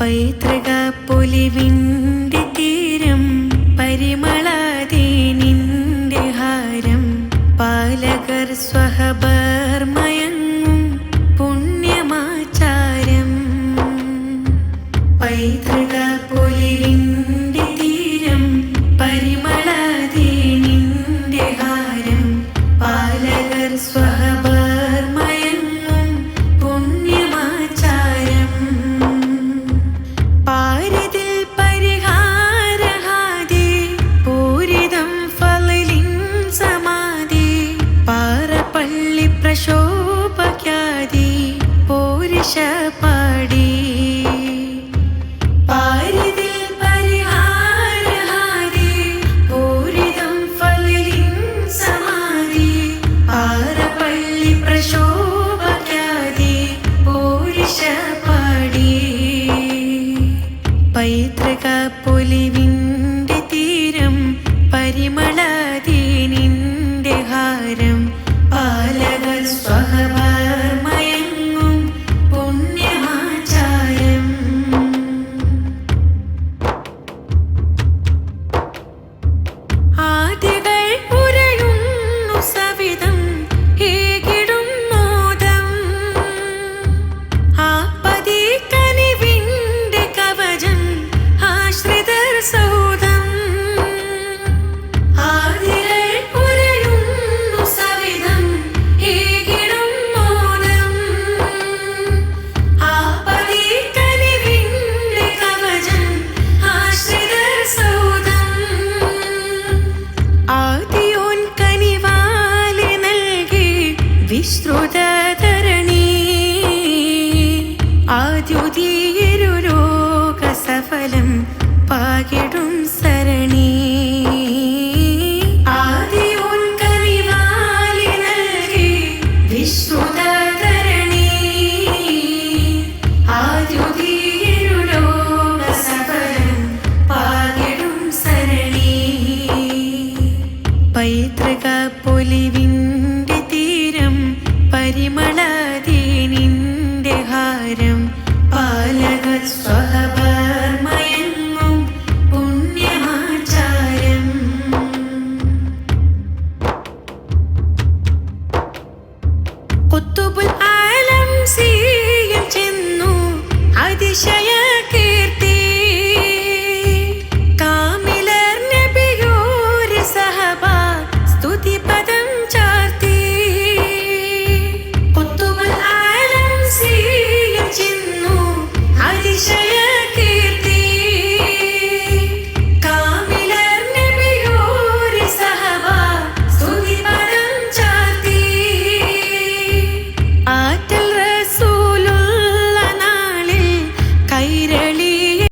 പൈതൃക പൊലിവിൻ്റെ തീരം പരിമളാതേനിൻ്റെ ഹാരം പാലകർ സ്വഹബർ മയങ്ങും പുണ്യമാചാരം. പൈതൃക പൊലിവിൻ്റെ തീരം പരിമളാതേനിൻ്റെ ഹാരം പാലകർ സ്വഹബർ മയങ്ങും പുണ്യമാചാരം. പാരിതിൽ പരിഹാരഹാദി പൂരിതം ഫളിലിൻ സമാധി പാറപ്പള്ളി പ്രശോഭക്യാദി പോരിഷ പാടി. പാരിതിൽ പരിഹാരഹാദി പൂരിതം ഫളിലിൻ സമാധി പാറപ്പള്ളി പ്രശോഭക്യാദി പോരിഷ പാടി. പൈതൃക പൊലിവിൻ്റെ തീരം പരിമളാതേനിൻ്റെ ഹാരം പാലകർ സ്വഹബർ മയങ്ങും പുണ്യമാചാരം. ആദികൾ ഉരയുന്നു സവിധം ഏകിടും മോദം ആപതി കനിവിൻ്റെ കവചം ആശ്രിതർ സൗധം. ആദികൾ ഉരയുന്നു സവിധം ഏകിടും മോദം ആപതി കനിവിൻ്റെ കവചം ആശ്രിതർ സൗധം. ആദിയോൻ കനിവാലി നൽകി വിശ്രുതധരണി ആദ്യുതീയരു രോഗ സഫലം പാകിടും സരണി.